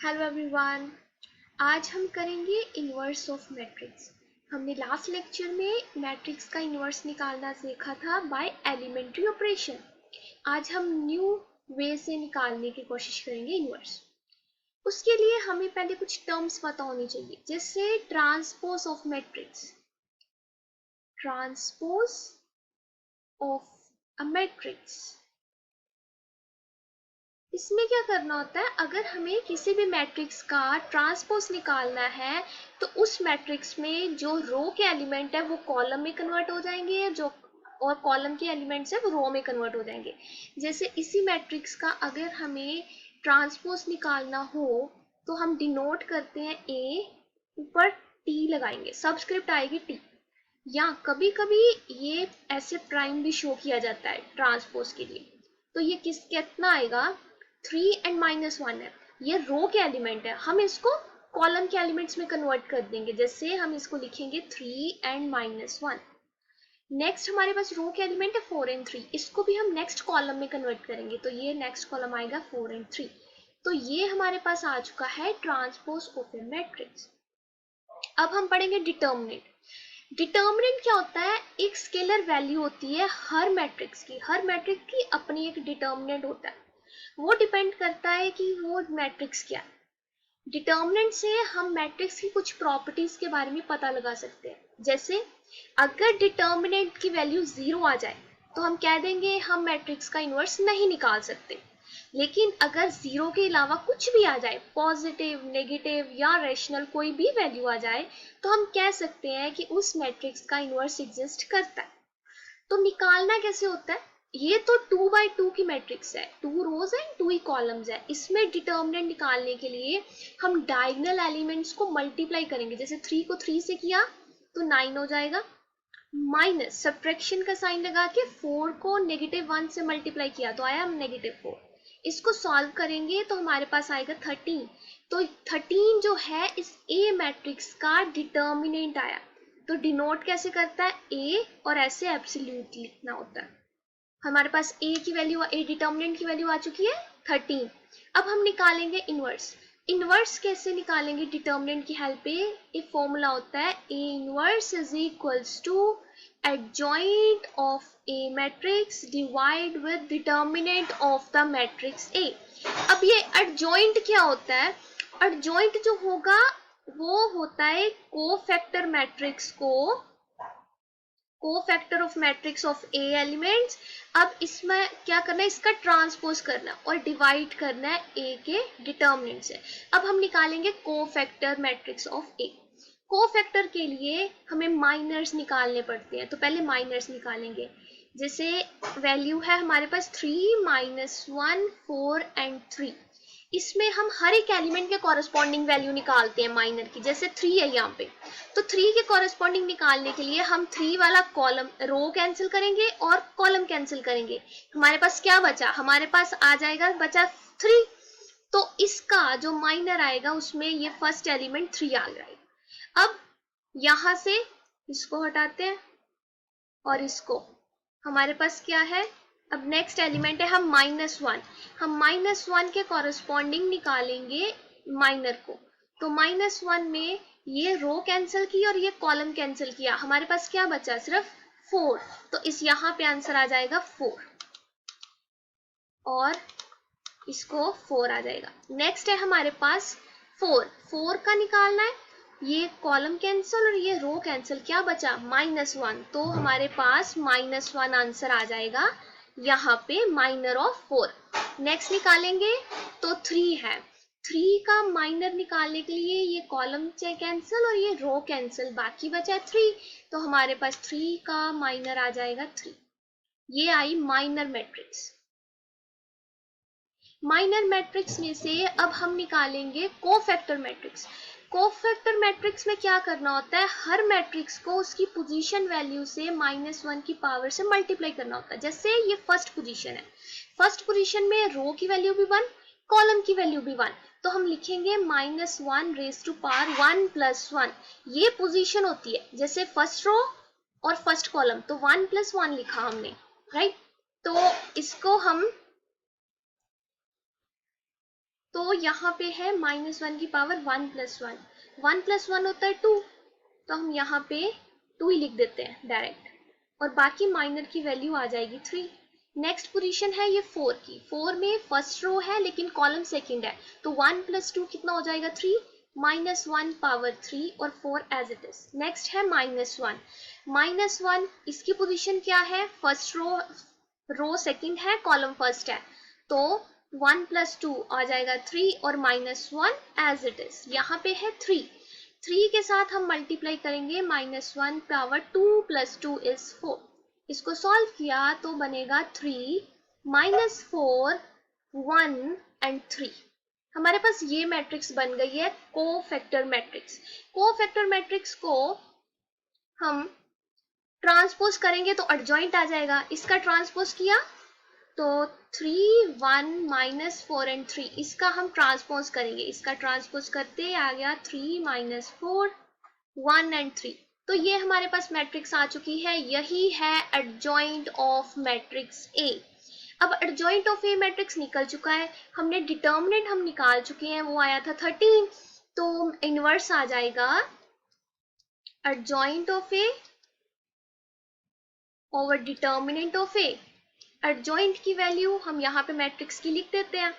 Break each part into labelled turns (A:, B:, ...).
A: Hello everyone. आज हम करेंगे इन्वर्स ऑफ मैट्रिक्स। हमने लास्ट लेक्चर में मैट्रिक्स का इन्वर्स निकालना सीखा था बाय एलिमेंट्री ऑपरेशन। आज हम न्यू वे से निकालने की कोशिश करेंगे इन्वर्स। उसके लिए हमें पहले कुछ टर्म्स पता होनी चाहिए, जैसे transpose of matrix. Transpose of a matrix, इसमें क्या करना होता है, अगर हमें किसी भी मैट्रिक्स का ट्रांसपोज निकालना है तो उस मैट्रिक्स में जो रो के एलिमेंट है वो कॉलम में कन्वर्ट हो जाएंगे, जो और कॉलम के एलिमेंट्स है वो रो में कन्वर्ट हो जाएंगे। जैसे इसी मैट्रिक्स का अगर हमें ट्रांसपोज निकालना हो तो हम डिनोट करते हैं ए, ऊपर टी लगाएंगे, सबस्क्रिप्ट आएगी टी, या कभी कभी ये ऐसे प्राइम भी शो किया जाता है ट्रांसपोज के लिए। तो ये कितना आएगा, 3 एंड -1 है, ये रो के एलिमेंट है, हम इसको कॉलम के एलिमेंट्स में कन्वर्ट कर देंगे। जैसे हम इसको लिखेंगे 3 एंड -1। नेक्स्ट हमारे पास रो के एलिमेंट है 4 एंड 3, इसको भी हम नेक्स्ट कॉलम में कन्वर्ट करेंगे, तो ये नेक्स्ट कॉलम आएगा 4 एंड 3। तो ये हमारे पास आ चुका है ट्रांसपोज ऑफ ए मैट्रिक्स। अब हम पढ़ेंगे डिटर्मिनेंट। डिटर्मिनेंट क्या होता है, एक स्केलर वैल्यू होती है हर मैट्रिक्स की, हर मैट्रिक्स की अपनी एक डिटर्मिनेंट होता है, वो डिपेंड करता है कि वो मैट्रिक्स क्या है। डिटर्मिनेंट से हम मैट्रिक्स की कुछ प्रॉपर्टीज के बारे में पता लगा सकते हैं। जैसे अगर डिटर्मिनेंट की वैल्यू 0 आ जाए तो हम कह देंगे हम मैट्रिक्स का इन्वर्स नहीं निकाल सकते। लेकिन अगर 0 के अलावा कुछ भी आ जाए, पॉजिटिव, नेगेटिव या रेशनल कोई भी वैल्यू आ जाए, तो हम कह सकते हैं कि उस मैट्रिक्स का इन्वर्स एग्जिस्ट करता है। तो निकालना कैसे होता है, ये तो 2x2 की मैट्रिक्स है, 2 रोज है 2 ही कॉलम्स है, इसमें डिटर्मिनेंट निकालने के लिए हम डायगोनल एलिमेंट्स को मल्टीप्लाई करेंगे। जैसे 3 को 3 से किया तो 9 हो जाएगा, माइनस सब्ट्रैक्शन का साइन लगा के 4 को -1 से मल्टीप्लाई किया तो आया -4। इसको सॉल्व करेंगे तो हमारे पास आएगा 13। तो 13 जो है इस ए मैट्रिक्स का डिटर्मिनेंट आया। तो डिनोट कैसे करता है, ए और ऐसे एब्सोल्यूट लिखना होता है। हमारे पास ए की वैल्यू, ए डिटर्मिनेंट की वैल्यू आ चुकी है 13। अब हम निकालेंगे इनवर्स। इनवर्स कैसे निकालेंगे डिटर्मिनेंट की हेल्प पे, एक फॉर्मूला होता है A inverse is equals to adjoint of A matrix divide with determinant of the matrix A. अब ये एडजॉइंट क्या होता है, एडजॉइंट जो होगा वो होता है कोफैक्टर मैट्रिक्स को, cofactor of matrix of A elements. अब इसमें क्या करना है, इसका ट्रांसपोज करना और डिवाइड करना है ए के डिटर्मिनेंट से। अब हम निकालेंगे cofactor matrix of A. Cofactor के लिए हमें माइनर्स निकालने पड़ते हैं, तो पहले माइनर्स निकालेंगे। जैसे वैल्यू है हमारे पास 3, -1, 4 एंड 3, इसमें हम हर एक एलिमेंट के कॉरेस्पॉन्डिंग वैल्यू निकालते हैं माइनर की। जैसे 3 है यहाँ पे, तो 3 के कॉरेस्पॉन्डिंग निकालने के लिए हम 3 वाला कॉलम, रो कैंसिल करेंगे और कॉलम कैंसिल करेंगे। हमारे पास क्या बचा, हमारे पास आ जाएगा बचा 3। तो इसका जो माइनर आएगा उसमें ये फर्स्ट एलिमेंट 3 आ जाएगा। अब यहां से इसको हटाते हैं और इसको, हमारे पास क्या है, अब नेक्स्ट एलिमेंट है हम -1, हम -1 के कॉरेस्पॉन्डिंग निकालेंगे माइनर को। तो -1 में ये रो कैंसिल की और ये कॉलम कैंसिल किया, हमारे पास क्या बचा, सिर्फ 4। तो इस यहाँ पे आंसर आ जाएगा 4 और इसको 4 आ जाएगा। नेक्स्ट है हमारे पास 4 का निकालना है, ये कॉलम कैंसिल और ये रो कैंसिल, क्या बचा -1, तो हमारे पास -1 आंसर आ जाएगा यहाँ पे, माइनर ऑफ 4। नेक्स्ट निकालेंगे तो 3 है, 3 का माइनर निकालने के लिए ये कॉलम कैंसिल और ये रो कैंसिल, बाकी बचा 3, तो हमारे पास 3 का माइनर आ जाएगा 3। ये आई माइनर मैट्रिक्स। माइनर मैट्रिक्स में से अब हम निकालेंगे कोफैक्टर मैट्रिक्स। कोफैक्टर मैट्रिक्स में क्या करना होता है, हर मैट्रिक्स को उसकी पोजीशन वैल्यू से -1 की पावर से मल्टीप्लाई करना होता है। जैसे ये फर्स्ट पोजीशन है, फर्स्ट पोजीशन में रो की वैल्यू भी 1, कॉलम की वैल्यू भी 1, तो हम लिखेंगे -1 रेज टू पावर 1 + 1, ये पोजीशन होती है। जैसे फर्स्ट रो और फर्स्ट कॉलम, तो 1 + 1 लिखा हमने, राइट। तो इसको हम तो यहाँ पे है -1 की पावर 1 + 1, 1 + 1 होता है 2, तो हम यहाँ पे 2 ही लिख देते हैं डायरेक्ट, और बाकी माइनर की वैल्यू आ जाएगी 3। नेक्स्ट पोजीशन है ये 4 की, 4 में फर्स्ट रो है लेकिन कॉलम सेकंड है, तो 1 + 2 कितना हो जाएगा 3, -1 पावर 3 और 4 एज इट इज। नेक्स्ट है -1, -1 इसकी पोजीशन क्या है, फर्स्ट रो सेकंड है, कॉलम फर्स्ट है, तो 1 + 2 आ जाएगा 3 और -1 एज इट इज। यहाँ पे है 3, 3 के साथ हम मल्टीप्लाई करेंगे, -1 पावर 2 + 2 इज 4। इसको सॉल्व किया तो बनेगा 3 -4 1 एंड 3। हमारे पास ये मैट्रिक्स बन गई है कोफैक्टर मैट्रिक्स। कोफैक्टर मैट्रिक्स को हम ट्रांसपोज करेंगे तो एडजॉइंट आ जाएगा, इसका ट्रांसपोज किया तो 3 1 -4 एंड 3, इसका हम ट्रांसपोज करेंगे, इसका ट्रांसपोज करते आ गया 3 -4 1 एंड 3। तो ये हमारे पास मैट्रिक्स आ चुकी है, यही है एडजॉइंट ऑफ मैट्रिक्स ए। अब एडजॉइंट ऑफ ए मैट्रिक्स निकल चुका है, हमने डिटर्मिनेंट हम निकाल चुके हैं, वो आया था 13, तो इनवर्स आ जाएगा adjoint of A over determinant of A. Adjoint की वैल्यू हम यहाँ पे मैट्रिक्स की लिख देते हैं,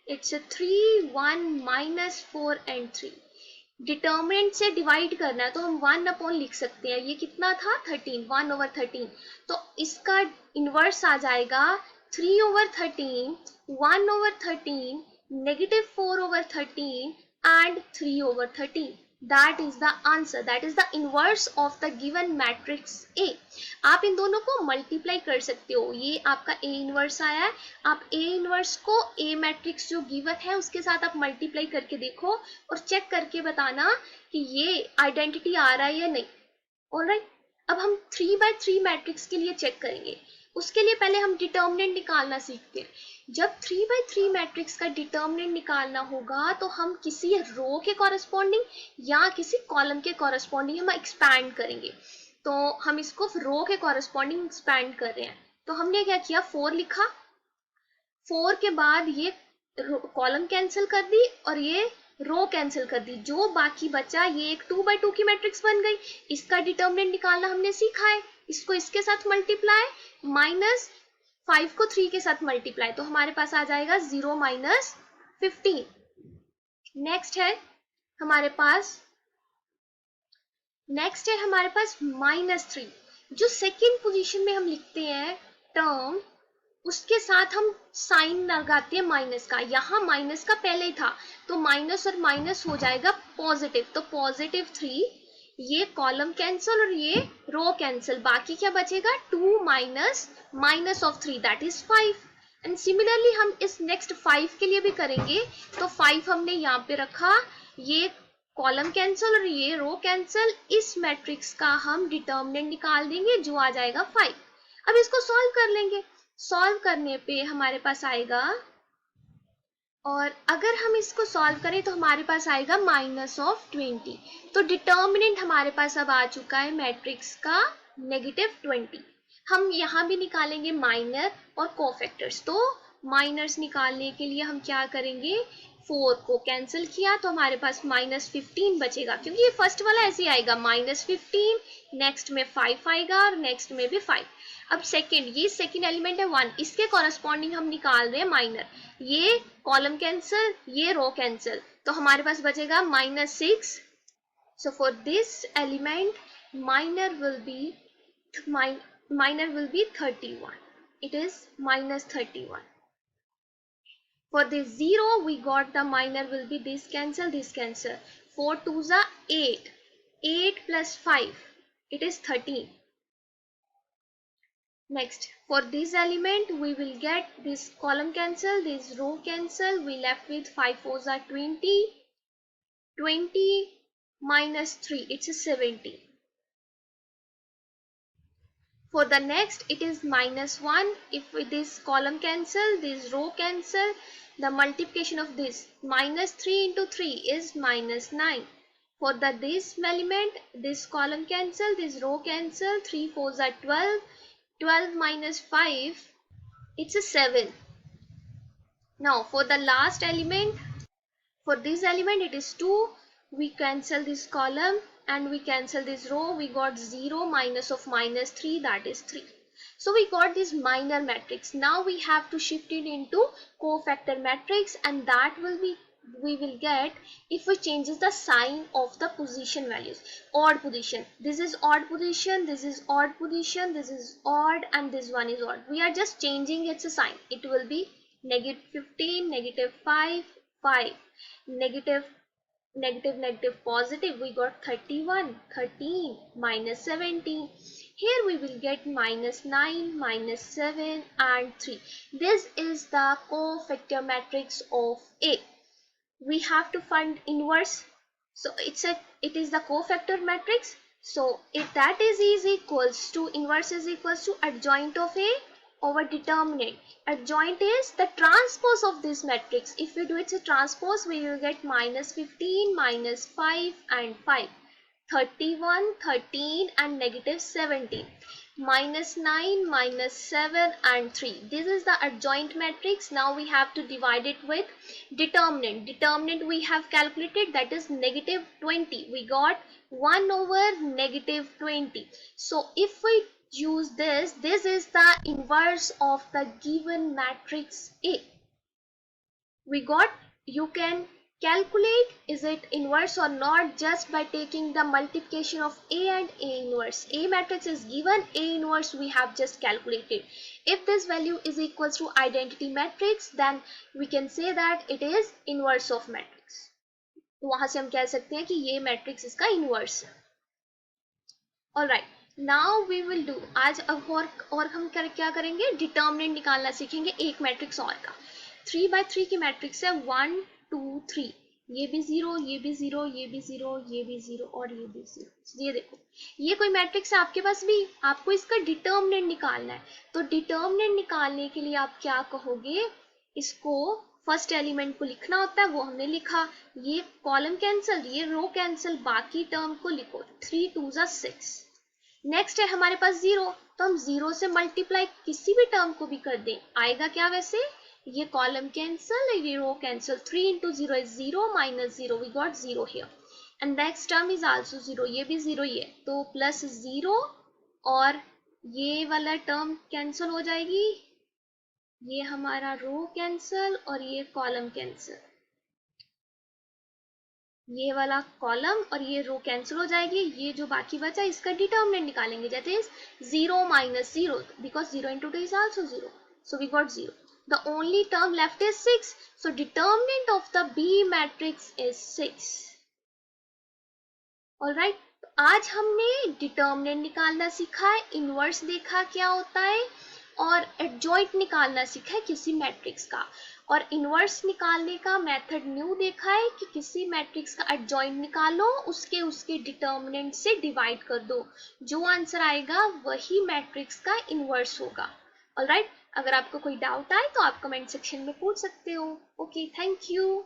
A: इट्स 3 1 -4 एंड 3। डिटर्मिनेंट से डिवाइड करना है तो हम 1 लिख सकते हैं, ये कितना था 13, 1/13, तो इसका इनवर्स आ जाएगा 3/13, 1/13, -4/13 and 3/13। That is the answer, that is the inverse of the given matrix A। आप इन दोनों को मल्टीप्लाई कर सकते हो, ये आपका A इनवर्स आया है, आप A इनवर्स को A मैट्रिक्स जो गिवन है उसके साथ आप मल्टीप्लाई करके देखो और चेक करके बताना कि ये आइडेंटिटी आ रहा है या नहीं। ऑलराइट, अब हम 3/3 मैट्रिक्स के लिए चेक करेंगे, उसके लिए पहले हम डिटर्मिनेंट निकालना सीखते हैं। जब 3/3 मैट्रिक्स का डिटर्मिनेंट निकालना होगा तो हम किसी रो के कॉरेस्पॉन्डिंग या किसी कॉलम के कॉरेस्पॉन्डिंग हम एक्सपैंड करेंगे, तो हम इसको रो के कॉरेस्पॉन्डिंग एक्सपैंड कर रहे हैं, तो हमने क्या किया 4 लिखा, 4 के बाद ये कॉलम कैंसिल कर दी और ये रो कैंसिल कर दी, जो बाकी बचा ये एक 2/2 की मैट्रिक्स बन गई। इसका डिटर्मिनेंट निकालना हमने सीखा है, इसको इसके साथ मल्टीप्लाई, -5 को 3 के साथ मल्टीप्लाई, तो हमारे पास आ जाएगा 0 -15। नेक्स्ट है हमारे पास -3, जो सेकेंड पोजीशन में हम लिखते हैं टर्म, उसके साथ हम साइन लगाते हैं माइनस का, यहाँ माइनस का पहले ही था तो माइनस और माइनस हो जाएगा पॉजिटिव, तो +3, ये कॉलम कैंसिल और ये रो कैंसिल, बाकी क्या बचेगा 2 -3 दैट इज 5। एंड सिमिलरली हम इस नेक्स्ट 5 के लिए भी करेंगे, तो 5 हमने यहाँ पे रखा, ये कॉलम कैंसिल और ये रो कैंसिल, इस मैट्रिक्स का हम डिटर्मिनेंट निकाल देंगे जो आ जाएगा 5। अब इसको सॉल्व कर लेंगे, सॉल्व करने पे हमारे पास आएगा, और अगर हम इसको सॉल्व करें तो हमारे पास आएगा -20, तो डिटर्मिनेंट हमारे पास अब आ चुका है मैट्रिक्स का -20। हम यहाँ भी निकालेंगे माइनर और कोफैक्टर्स, तो माइनर्स निकालने के लिए हम क्या करेंगे, 4 को कैंसिल किया तो हमारे पास -15 बचेगा, क्योंकि ये फर्स्ट वाला ऐसे ही आएगा -15, नेक्स्ट में 5 आएगा और नेक्स्ट में भी 5। अब सेकंड, ये सेकंड एलिमेंट है 1, इसके कॉरेस्पॉन्डिंग हम निकाल रहे हैं माइनर, ये कॉलम कैंसिल ये रो कैंसिल, तो हमारे पास बचेगा -6। So for this element minor will be 31, it is -31. For the 0 we got the minor will be this cancel, 4 2s are 8, 8 plus 5 it is 13. Next, for this element we will get this column cancel, this row cancel, we left with 5 4s are 20, 20 minus 3 it's a 70. For the next it is -1, if this column cancel, this row cancel, the multiplication of this -3 into 3 is -9. For the this element, this column cancel, this row cancel, 3 4s are 12, 12 minus 5 it's a 7. Now for the last element For this element it is 2. We cancel this column and we cancel this row. We got 0 minus of minus 3, that is 3. So we got this minor matrix. Now we have to shift it into cofactor matrix, and that will be we will get if we changes the sign of the position values. Odd position, this is odd position, this is odd position, this is odd, and this one is odd. We are just changing its sign. It will be negative 15, negative 5, 5, negative, negative, negative, positive. We got 31, 13, minus 17. Here we will get minus 9, minus 7, and 3. This is the cofactor matrix of A. We have to find inverse. So it is the cofactor matrix. So if that is equals to inverse is equals to adjoint of A over determinant. Adjoint is the transpose of this matrix. If we do its a transpose, we will get minus 15, minus 5, and 5. 31, 13, and negative 17. Minus 9, minus 7, and 3. This is the adjoint matrix. Now we have to divide it with determinant. Determinant we have calculated, that is negative 20. We got 1 over negative 20. So if we use this is the inverse of the given matrix A. We got, you can calculate is it inverse or not just by taking the multiplication of A and A inverse. A matrix is given, A inverse we have just calculated. If this value is equals to identity matrix, then we can say that it is inverse of matrix. तो वहां से हम कह सकते हैं कि ये matrix इसका इनवर्स है. Alright, now we will do, आज अब और हम क्या करेंगे, डिटर्मिनेंट निकालना सीखेंगे एक मैट्रिक्स और का. 3x3 की मैट्रिक्स है 1 2 3. ये भी 0, ये भी 0, ये भी 0, ये भी 0 और ये भी 0. ये देखो, ये कोई मैट्रिक्स है आपके पास भी, आपको इसका डिटर्मिनेंट निकालना है. तो डिटर्मिनेंट निकालने के लिए आप क्या कहोगे, इसको फर्स्ट एलिमेंट को लिखना होता है, वो हमने लिखा. ये कॉलम कैंसल, ये रो कैंसल, बाकी टर्म को लिखो. 3 2 6. नेक्स्ट है हमारे पास 0, तो हम 0 से मल्टीप्लाई किसी भी टर्म को भी कर दें, आएगा क्या वैसे, ये कॉलम कैंसल, ये रो cancel. 3 into 0 is 0 minus 0, we got 0 here. And next term is also 0, ये भी 0 ही है, तो प्लस 0 और ये वाला टर्म कैंसल हो जाएगी, ये हमारा रो कैंसल और ये कॉलम कैंसल, ये वाला कॉलम और ये रो कैंसिल हो जाएगी. ये जो बाकी बचा इसका डिटर्मिनेंट निकालेंगे, that is 0 minus 0 because 0 into 2 is also 0, so we got 0. The only term left is 6, so determinant of the B matrix is 6. Alright, आज हमने डिटर्मिनेंट निकालना सीखा है, इनवर्स देखा क्या होता है, और एडजॉइंट निकालना सीखा है किसी मैट्रिक्स का, और इनवर्स निकालने का मेथड न्यू देखा है कि किसी मैट्रिक्स का एडजॉइंट निकालो, उसके डिटर्मिनेंट से डिवाइड कर दो, जो आंसर आएगा वही मैट्रिक्स का इनवर्स होगा. ऑलराइट, अगर आपको कोई डाउट आए तो आप कमेंट सेक्शन में पूछ सकते हो. Okay, thank you.